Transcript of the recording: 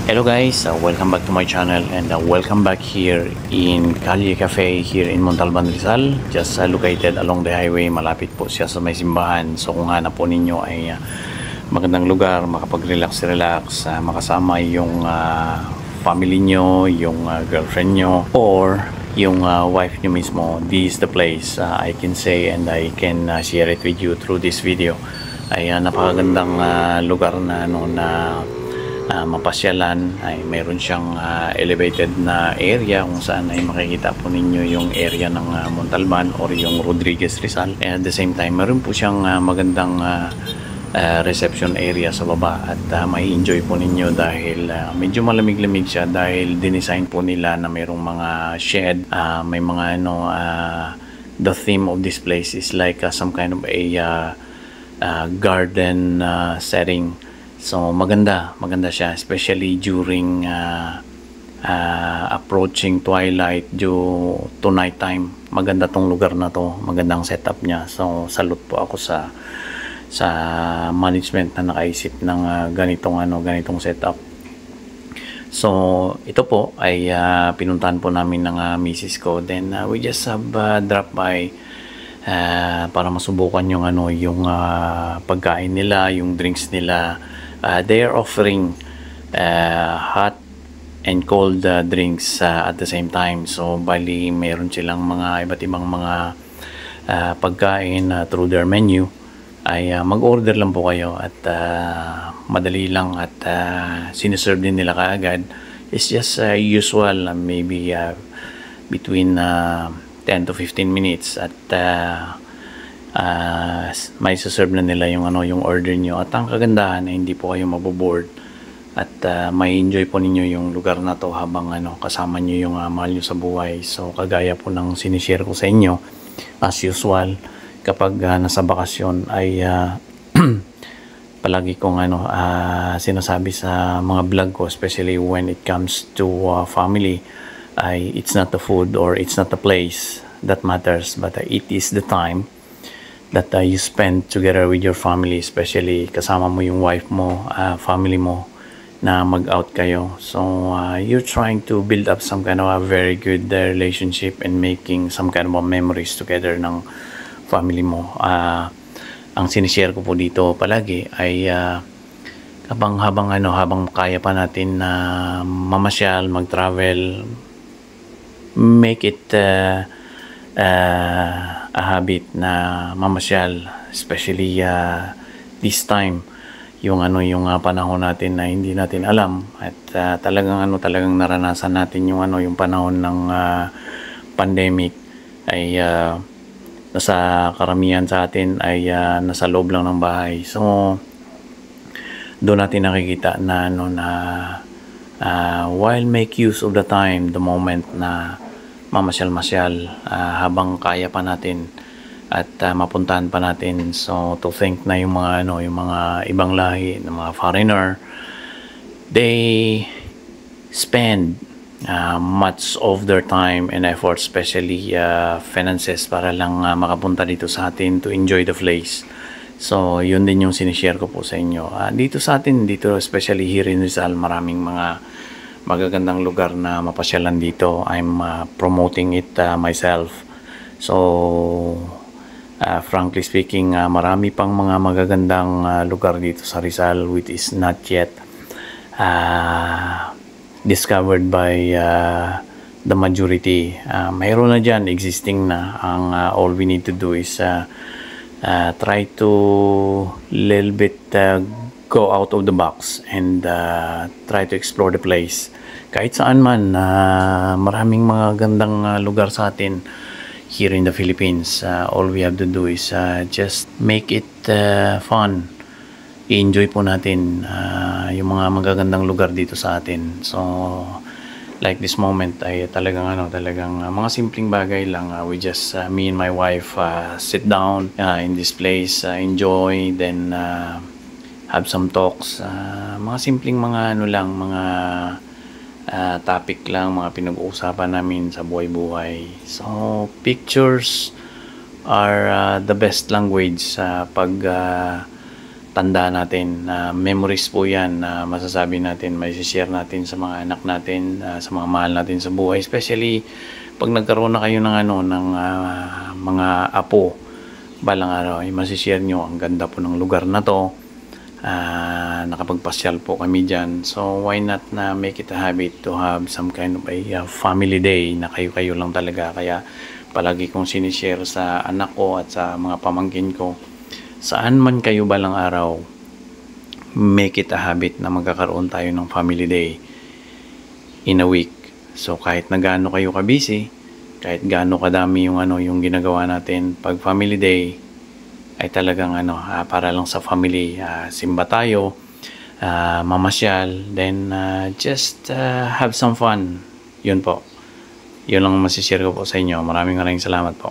Hello guys, welcome back to my channel and welcome back here in Calle Cafe here in Montalban, Rizal. Just located along the highway, malapit po siya sa may simbahan. So kung hanap po ninyo ay magandang lugar, makapag-relax, makasama yung family nyo, yung girlfriend nyo, or yung wife nyo mismo, this is the place I can say and I can share it with you through this video. Ay napakagandang lugar na mapasyalan. Ay mayroon siyang elevated na area kung saan ay makikita po ninyo yung area ng Montalban or yung Rodriguez Rizal, and at the same time meron po siyang magandang reception area sa baba at may enjoy po ninyo dahil medyo malamig-lamig siya dahil dinesign po nila na mayroong mga shed, may mga the theme of this place is like some kind of a garden setting. So maganda siya, especially during approaching twilight to night time. Maganda tong lugar na to, magandang setup niya. So salute po ako sa management na nakaisip ng ganitong setup. So ito po ay pinuntahan po namin ng misis ko. Then we just have dropped by para masubukan yung pagkain nila, yung drinks nila. They are offering hot and cold drinks at the same time. So bali mayroon silang mga iba't ibang mga pagkain through their menu. Ay mag-order lang po kayo at madali lang at siniserve din nila kaagad. It's just usual, maybe between 10 to 15 minutes at may serve na nila yung order nyo. At ang kagandahan ay hindi po kayo maboboard at may enjoy po ninyo yung lugar na to habang kasama nyo yung mahal nyo sa buhay. So kagaya po ng sinishare ko sa inyo, as usual kapag nasa bakasyon ay palagi kong sinasabi sa mga vlog ko, especially when it comes to family, ay it's not the food or it's not the place that matters, but it is the time that you spend together with your family, especially kasama mo yung wife mo, family mo, na mag-out kayo. So you're trying to build up some kind of a very good relationship and making some kind of memories together ng family mo. Ang sinishare ko po dito palagi ay habang kaya pa natin na mamasyal, mag-travel, make it a habit na mamasyal, especially this time yung panahon natin na hindi natin alam at talagang naranasan natin yung panahon ng pandemic ay nasa karamihan sa atin ay nasa loob lang ng bahay. So doon natin nakikita na while make use of the time, the moment na mamasyal habang kaya pa natin at mapuntahan pa natin. So to think na yung mga ibang lahi ng mga foreigner, they spend much of their time and effort, especially finances, para lang makapunta dito sa atin to enjoy the place. So yun din yung sinishare ko po sa inyo. Dito sa atin, especially here in Rizal, maraming mga magagandang lugar na mapasyalan dito. I'm promoting it myself. So frankly speaking, marami pang mga magagandang lugar dito sa Rizal which is not yet discovered by the majority. Mayroon na dyan, existing na. All we need to do is try to little bit go out of the box and try to explore the place. Kahit saan man, maraming mga gandang lugar sa atin here in the Philippines. All we have to do is just make it fun. I-enjoy po natin yung mga magagandang lugar dito sa atin. So like this moment ay talagang mga simpleng bagay lang. We just me and my wife sit down in this place, enjoy, then have some talks, mga simpleng mga mga topic lang, mga pinag-uusapan namin sa buhay-buhay. So pictures are the best language pag tanda natin, memories po yan na masasabi natin, may share natin sa mga anak natin, sa mga mahal natin sa buhay. Especially pag nagkaroon na kayo ng mga apo, balang araw ay masishare nyo, ang ganda po ng lugar na to. Nakapagpasyal po kami dyan. So why not na make it a habit to have some kind of a family day na kayo-kayo lang talaga. Kaya palagi kong sinishare sa anak ko at sa mga pamangkin ko, saan man kayo balang araw, make it a habit na magkakaroon tayo ng family day in a week. So kahit na gaano kayo ka-busy, kahit gaano kadami yung ginagawa natin, pag family day ay talagang para lang sa family, simba tayo, mamasyal, then just have some fun. Yun po. Yun lang masishare ko po sa inyo. Maraming salamat po.